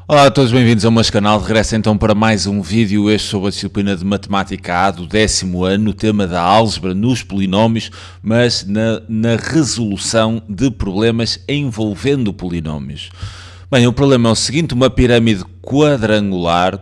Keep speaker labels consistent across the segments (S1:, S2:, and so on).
S1: Olá a todos, bem-vindos ao meu canal. Regresso então para mais um vídeo, este sobre a disciplina de Matemática A do 10º ano, o tema da álgebra nos polinómios, mas na resolução de problemas envolvendo polinómios. Bem, o problema é o seguinte: uma pirâmide quadrangular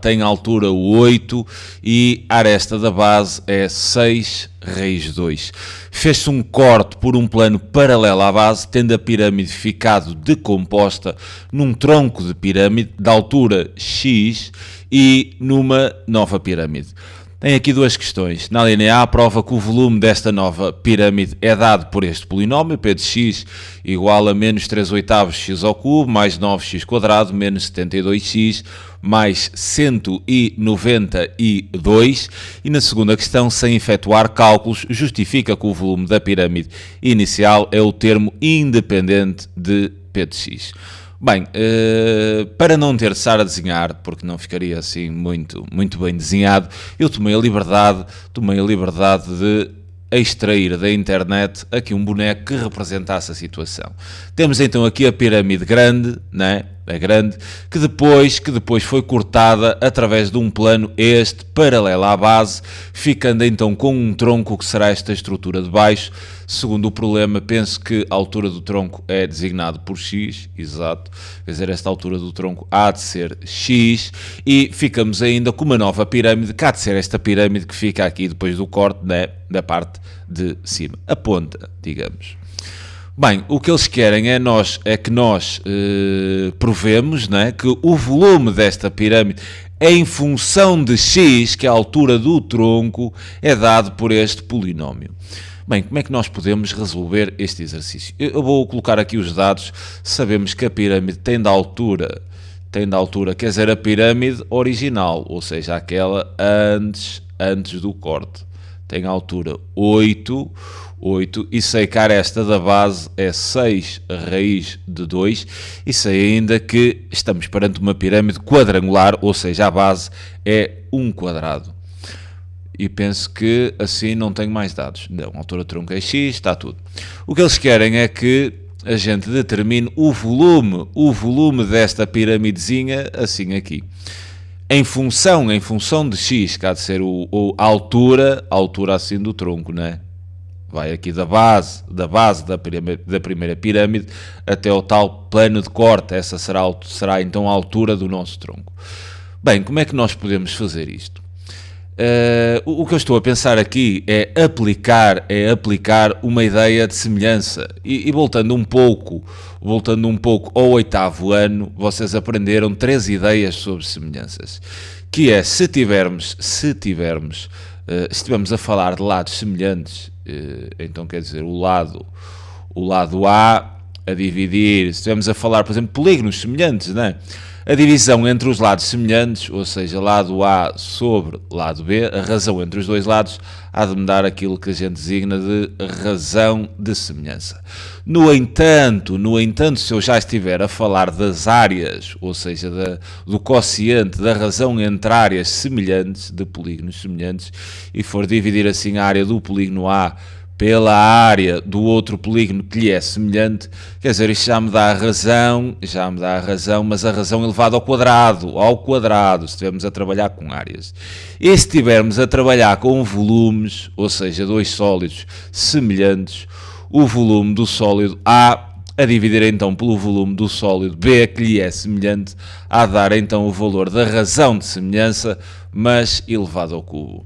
S1: tem altura 8 e a aresta da base é 6 raiz 2. Fez-se um corte por um plano paralelo à base, tendo a pirâmide ficado decomposta num tronco de pirâmide de altura x e numa nova pirâmide. Tem aqui duas questões. Na linha A, prova que o volume desta nova pirâmide é dado por este polinómio, p de x igual a menos 3 oitavos x ao cubo, mais 9x quadrado, menos 72x, mais 192. E na segunda questão, sem efetuar cálculos, justifica que o volume da pirâmide inicial é o termo independente de p de x. Bem, para não ter de estar a desenhar, porque não ficaria assim muito bem desenhado, eu tomei a liberdade de extrair da internet aqui um boneco que representasse a situação. Temos então aqui a pirâmide grande, né? É grande, que depois foi cortada através de um plano este paralelo à base, ficando então com um tronco que será esta estrutura de baixo. Segundo o problema, penso que a altura do tronco é designado por x, exato, quer dizer, esta altura do tronco há de ser x, e ficamos ainda com uma nova pirâmide, que há de ser esta pirâmide que fica aqui depois do corte, né, da parte de cima, a ponta, digamos. Bem, o que eles querem é que nós provemos, né, que o volume desta pirâmide em função de x, que é a altura do tronco, é dado por este polinómio. Bem, como é que nós podemos resolver este exercício? Eu vou colocar aqui os dados. Sabemos que a pirâmide tem de altura, quer dizer, a pirâmide original, ou seja, aquela antes do corte. Tem altura 8, e sei que a aresta da base é 6 raiz de 2, e sei ainda que estamos perante uma pirâmide quadrangular, ou seja, a base é 1 quadrado. E penso que assim não tenho mais dados. Não, a altura do tronco é x, está tudo. O que eles querem é que a gente determine o volume desta piramidezinha, assim aqui. Em função de x, que há de ser a altura assim do tronco, né? Vai aqui da base da primeira pirâmide até ao tal plano de corte. Essa será então a altura do nosso tronco. Bem, como é que nós podemos fazer isto? O que eu estou a pensar aqui é aplicar uma ideia de semelhança. E voltando um pouco ao 8º ano, vocês aprenderam 3 ideias sobre semelhanças. Que é, se estivermos a falar de lados semelhantes, então quer dizer, o lado A a dividir, se estivermos a falar, por exemplo, polígonos semelhantes, não é? A divisão entre os lados semelhantes, ou seja, lado A sobre lado B, a razão entre os dois lados há de me dar aquilo que a gente designa de razão de semelhança. No entanto, se eu já estiver a falar das áreas, ou seja, do quociente da razão entre áreas semelhantes, de polígonos semelhantes, e for dividir assim a área do polígono A pela área do outro polígono que lhe é semelhante, quer dizer, isto já me dá a razão, mas a razão elevada ao quadrado, se estivermos a trabalhar com áreas. E se estivermos a trabalhar com volumes, ou seja, dois sólidos semelhantes, o volume do sólido A a dividir então pelo volume do sólido B, que lhe é semelhante, a dar então o valor da razão de semelhança, mas elevado ao cubo.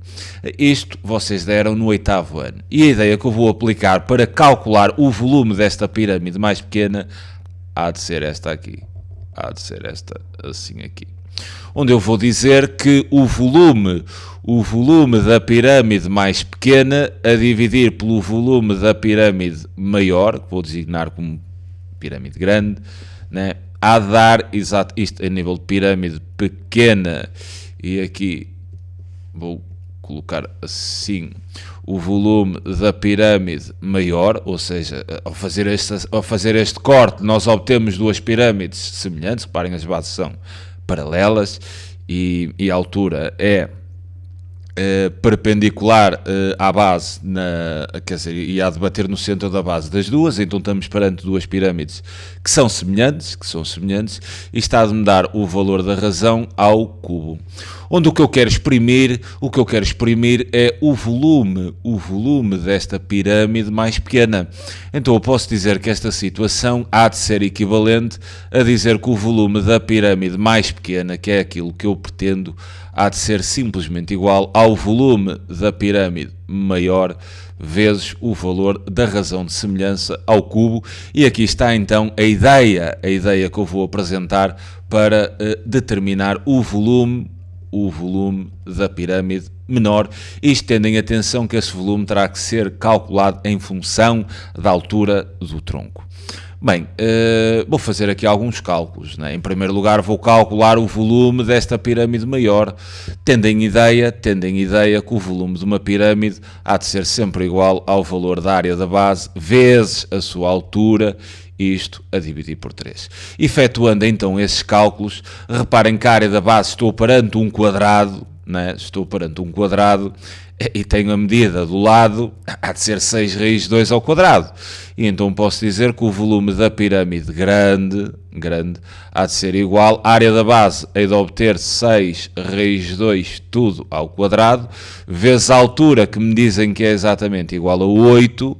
S1: Isto vocês deram no 8º ano. E a ideia que eu vou aplicar para calcular o volume desta pirâmide mais pequena há de ser esta aqui. Há de ser esta assim aqui. Onde eu vou dizer que o volume da pirâmide mais pequena a dividir pelo volume da pirâmide maior, que vou designar como pirâmide grande, né? Há de dar, exato, isto a nível de pirâmide pequena, e aqui vou colocar assim, o volume da pirâmide maior, ou seja, ao fazer este corte, nós obtemos duas pirâmides semelhantes. Reparem, as bases são paralelas e a altura é perpendicular à base, quer dizer, e há de bater no centro da base das duas, então estamos perante duas pirâmides que são semelhantes, e está a me dar o valor da razão ao cubo. Onde o que eu quero exprimir é o volume desta pirâmide mais pequena. Então eu posso dizer que esta situação há de ser equivalente a dizer que o volume da pirâmide mais pequena, que é aquilo que eu pretendo, há de ser simplesmente igual ao volume da pirâmide maior vezes o valor da razão de semelhança ao cubo. E aqui está então a ideia que eu vou apresentar para determinar o volume da pirâmide menor. Isto tendo em atenção que esse volume terá que ser calculado em função da altura do tronco. Bem, vou fazer aqui alguns cálculos, né? Em primeiro lugar vou calcular o volume desta pirâmide maior, tendo em ideia que o volume de uma pirâmide há de ser sempre igual ao valor da área da base vezes a sua altura, isto a dividir por 3. Efetuando então esses cálculos, reparem que a área da base estou perante um quadrado, né? E tenho a medida do lado, há de ser 6 raiz de 2 ao quadrado. E então posso dizer que o volume da pirâmide grande há de ser igual, a área da base hei de obter 6 raiz de 2 tudo ao quadrado, vezes a altura que me dizem que é exatamente igual a 8,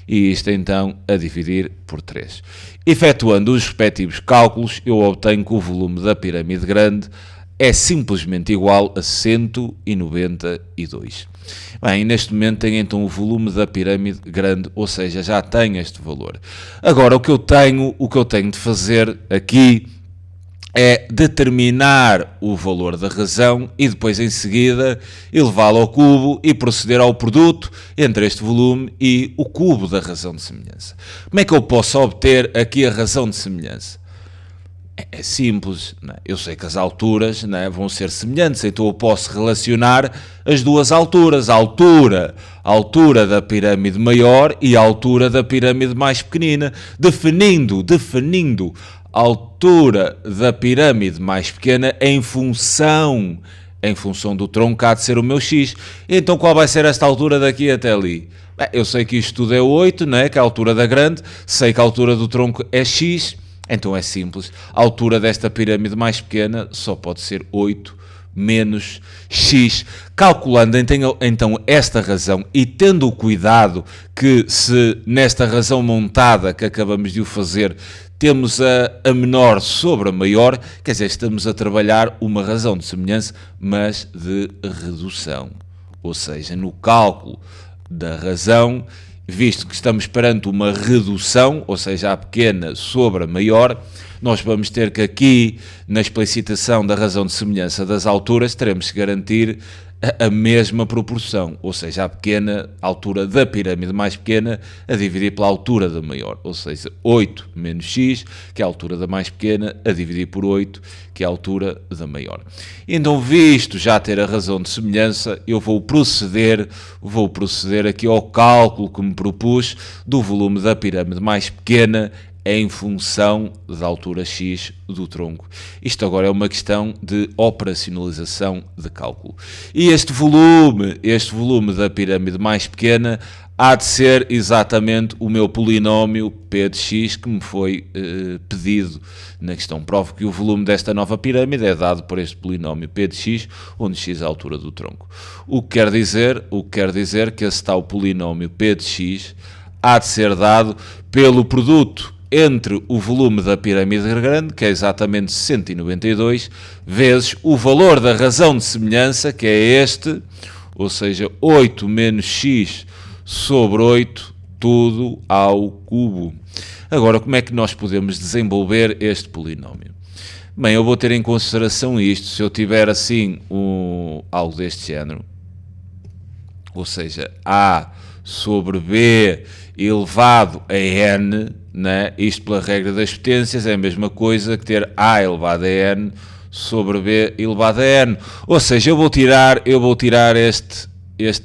S1: e isto então a dividir por 3. Efetuando os respectivos cálculos, eu obtenho que o volume da pirâmide grande é simplesmente igual a 192. Bem, neste momento tenho então o volume da pirâmide grande, ou seja, já tenho este valor. Agora o que eu tenho de fazer aqui é determinar o valor da razão e depois em seguida elevá-lo ao cubo e proceder ao produto entre este volume e o cubo da razão de semelhança. Como é que eu posso obter aqui a razão de semelhança? É simples, né? Eu sei que as alturas, né, vão ser semelhantes, então eu posso relacionar as duas alturas, a altura da pirâmide maior e a altura da pirâmide mais pequenina, definindo a altura da pirâmide mais pequena em função do tronco que há de ser o meu x. Então qual vai ser esta altura daqui até ali? Bem, eu sei que isto tudo é 8, né, que é a altura da grande, sei que a altura do tronco é x. Então é simples, a altura desta pirâmide mais pequena só pode ser 8 menos x. Calculando então esta razão e tendo o cuidado que se nesta razão montada que acabamos de o fazer temos a menor sobre a maior, quer dizer, estamos a trabalhar uma razão de semelhança, mas de redução. Ou seja, no cálculo da razão, visto que estamos perante uma redução, ou seja, a pequena sobre a maior, nós vamos ter que aqui, na explicitação da razão de semelhança das alturas, teremos que garantir a mesma proporção, ou seja, a pequena altura da pirâmide mais pequena a dividir pela altura da maior, ou seja, 8 menos x, que é a altura da mais pequena, a dividir por 8, que é a altura da maior. Então, visto já ter a razão de semelhança, eu vou proceder aqui ao cálculo que me propus do volume da pirâmide mais pequena em função da altura x do tronco. Isto agora é uma questão de operacionalização de cálculo. E este volume da pirâmide mais pequena há de ser exatamente o meu polinómio p de x que me foi pedido na questão. Provo que o volume desta nova pirâmide é dado por este polinómio p de x, onde x é a altura do tronco. O que quer dizer que esse tal polinómio p de x há de ser dado pelo produto entre o volume da pirâmide grande, que é exatamente 192, vezes o valor da razão de semelhança, que é este, ou seja, 8 menos x sobre 8, tudo ao cubo. Agora, como é que nós podemos desenvolver este polinómio? Bem, eu vou ter em consideração isto, se eu tiver assim algo deste género, ou seja, a sobre b elevado a n, né? Isto pela regra das potências é a mesma coisa que ter a elevado a n sobre b elevado a n. Ou seja, eu vou tirar este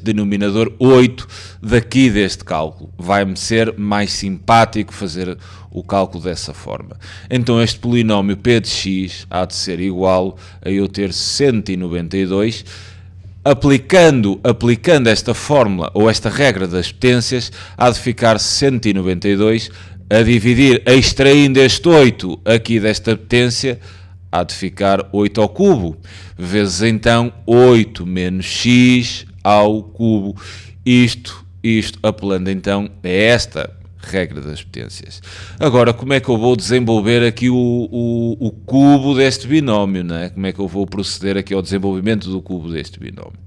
S1: denominador 8 daqui deste cálculo. Vai-me ser mais simpático fazer o cálculo dessa forma. Então este polinómio p de x há de ser igual a eu ter 192 Aplicando esta fórmula ou esta regra das potências, há de ficar 192 a dividir, extraindo este 8 aqui desta potência, há de ficar 8 ao cubo, vezes então 8 menos x ao cubo. Isto apelando então a esta regra das potências. Agora, como é que eu vou desenvolver aqui o cubo deste binómio, não é? Como é que eu vou proceder aqui ao desenvolvimento do cubo deste binómio?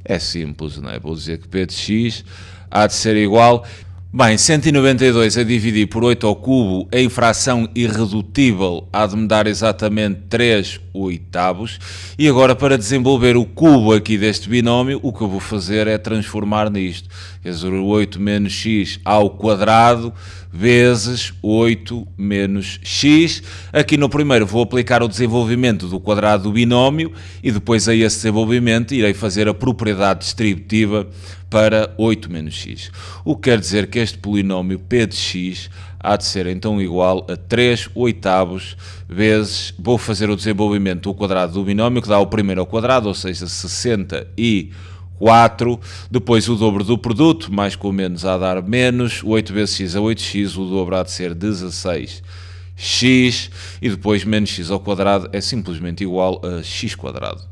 S1: É simples, não é? Vou dizer que p de x há de ser igual... Bem, 192 a dividir por 8 ao cubo, em fração irredutível, há de me dar exatamente 3 oitavos. E agora, para desenvolver o cubo aqui deste binómio, o que eu vou fazer é transformar nisto. Quer dizer, 8 menos x ao quadrado vezes 8 menos x. Aqui no primeiro vou aplicar o desenvolvimento do quadrado do binómio e depois a esse desenvolvimento irei fazer a propriedade distributiva para 8 menos x. O que quer dizer que este polinómio p de x há de ser então igual a 3 oitavos vezes, vou fazer o desenvolvimento do quadrado do binómio, que dá o primeiro ao quadrado, ou seja, 64, depois o dobro do produto, mais com menos a dar menos, 8 vezes x a 8x, o dobro há de ser 16x, e depois menos x ao quadrado é simplesmente igual a x quadrado.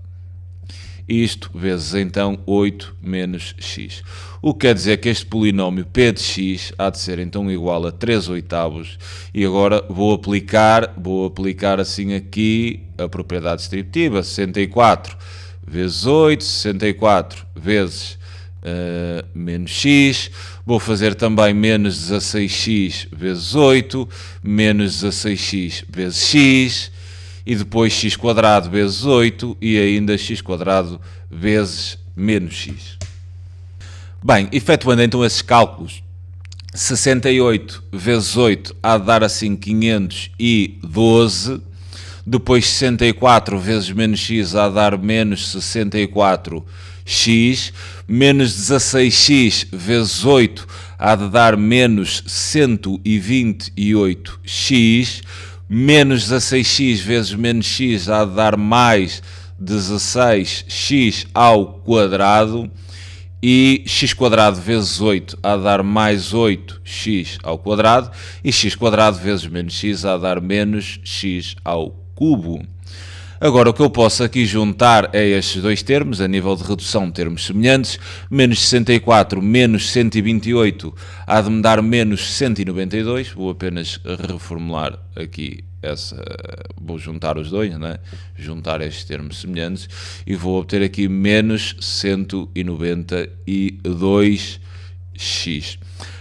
S1: Isto vezes então 8 menos x. O que quer dizer que este polinómio p de x há de ser então igual a 3 oitavos. E agora vou aplicar assim aqui a propriedade distributiva. 64 vezes 8, 64 vezes menos x. Vou fazer também menos 16x vezes 8, menos 16x vezes x. E depois x quadrado vezes 8 e ainda x quadrado vezes menos x. Bem, efetuando então esses cálculos, 68 vezes 8 há de dar assim 512, depois 64 vezes menos x há de dar menos 64x, menos 16x vezes 8 há de dar menos 128x, menos 16x vezes menos x há de dar mais 16x ao quadrado, e x quadrado vezes 8 há de dar mais 8x ao quadrado, e x quadrado vezes menos x há de dar menos x ao cubo. Agora, o que eu posso aqui juntar é estes dois termos, a nível de redução de termos semelhantes. Menos 64 menos 128 há de me dar menos 192. Vou apenas reformular aqui vou juntar os dois, né? Juntar estes termos semelhantes, e vou obter aqui menos 192x.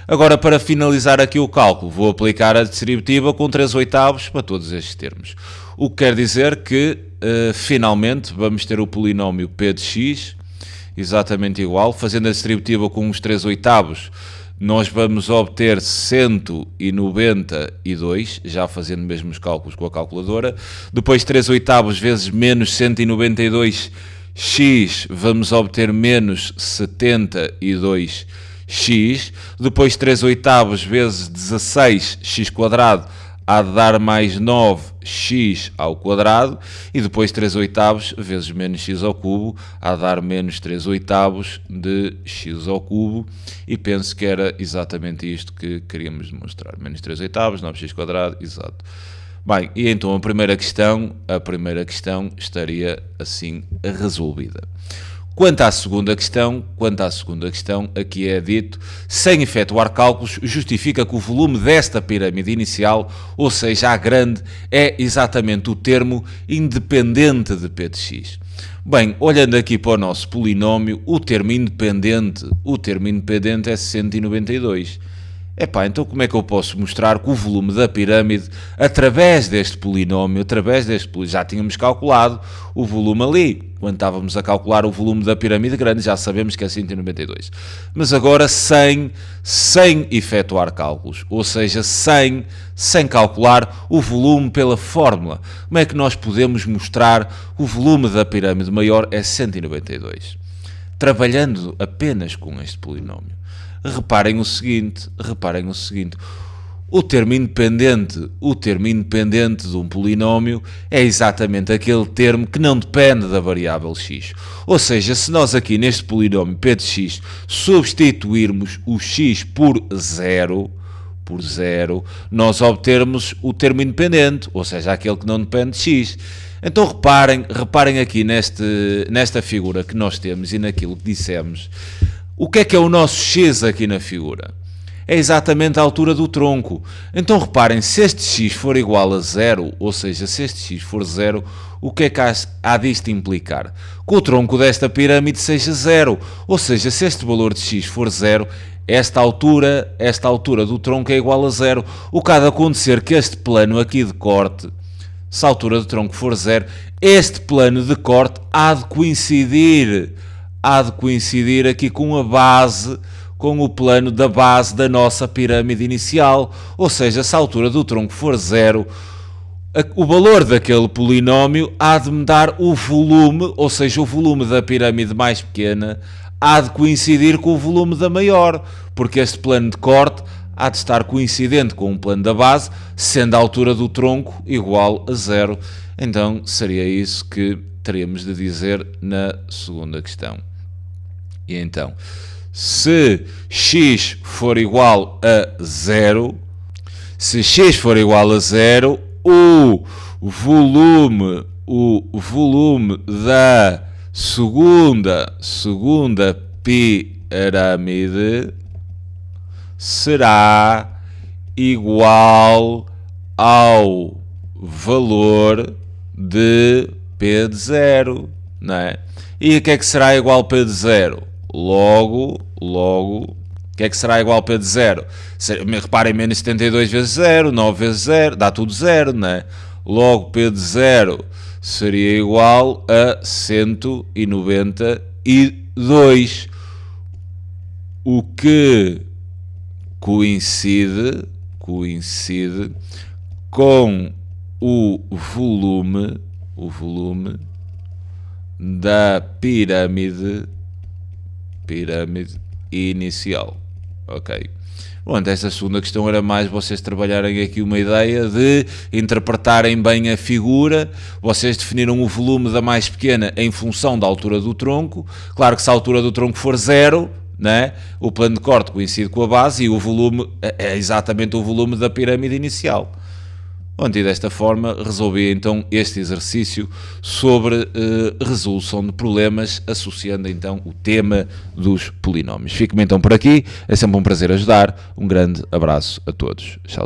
S1: Agora, para finalizar aqui o cálculo, vou aplicar a distributiva com 3 oitavos para todos estes termos. O que quer dizer que, finalmente, vamos ter o polinómio p de x, exatamente igual. Fazendo a distributiva com os 3 oitavos, nós vamos obter 192, já fazendo mesmo os cálculos com a calculadora. Depois 3 oitavos vezes menos 192x, vamos obter menos 72x. Depois 3 oitavos vezes 16x quadrado há de dar mais 9x ao quadrado, e depois 3 oitavos vezes menos x ao cubo há de dar menos 3 oitavos de x ao cubo, e penso que era exatamente isto que queríamos demonstrar. Menos 3 oitavos, 9x quadrado, exato. Bem, e então a primeira questão estaria assim resolvida. Quanto à segunda questão, aqui é dito, sem efetuar cálculos, justifica que o volume desta pirâmide inicial, ou seja, a grande, é exatamente o termo independente de p de x. Bem, olhando aqui para o nosso polinómio, o termo independente é 192. Então como é que eu posso mostrar que o volume da pirâmide, através deste polinómio, já tínhamos calculado o volume ali, quando estávamos a calcular o volume da pirâmide grande, já sabemos que é 192. Mas agora sem efetuar cálculos, ou seja, sem calcular o volume pela fórmula. Como é que nós podemos mostrar o volume da pirâmide maior é 192? Trabalhando apenas com este polinómio. Reparem o seguinte, O termo independente de um polinómio é exatamente aquele termo que não depende da variável x. Ou seja, se nós aqui neste polinómio p de x substituirmos o x por zero, nós obtermos o termo independente, ou seja, aquele que não depende de x. Então reparem aqui nesta figura que nós temos e naquilo que dissemos. O que é o nosso x aqui na figura? É exatamente a altura do tronco. Então reparem, se este x for igual a zero, ou seja, se este x for zero, o que é que há disto implicar? Que o tronco desta pirâmide seja zero. Ou seja, se este valor de x for zero, esta altura do tronco é igual a zero. O que há de acontecer que este plano aqui de corte, se a altura do tronco for zero, este plano de corte há de coincidir aqui com a base, com o plano da base da nossa pirâmide inicial. Ou seja, se a altura do tronco for zero, o valor daquele polinómio há de me dar o volume, ou seja, o volume da pirâmide mais pequena há de coincidir com o volume da maior, porque este plano de corte há de estar coincidente com o plano da base, sendo a altura do tronco igual a zero. Então, seria isso que teríamos de dizer na segunda questão. E então, se x for igual a zero, o volume da segunda pirâmide será igual ao valor de P de zero, não é? E o que é que será igual a P de zero? Logo, o que é que será igual a P de zero? Reparem, menos 72 vezes 0, 9 vezes 0, dá tudo 0, não é? Logo, P de 0 seria igual a 192, o que coincide com o volume da pirâmide inicial. Ok? Bom, esta segunda questão era mais vocês trabalharem aqui uma ideia de interpretarem bem a figura. Vocês definiram o volume da mais pequena em função da altura do tronco. Claro que se a altura do tronco for zero, né, o plano de corte coincide com a base e o volume é exatamente o volume da pirâmide inicial. Bom, e desta forma resolvi então este exercício sobre resolução de problemas, associando então o tema dos polinómios. Fico-me então por aqui, é sempre um prazer ajudar, um grande abraço a todos. Tchau.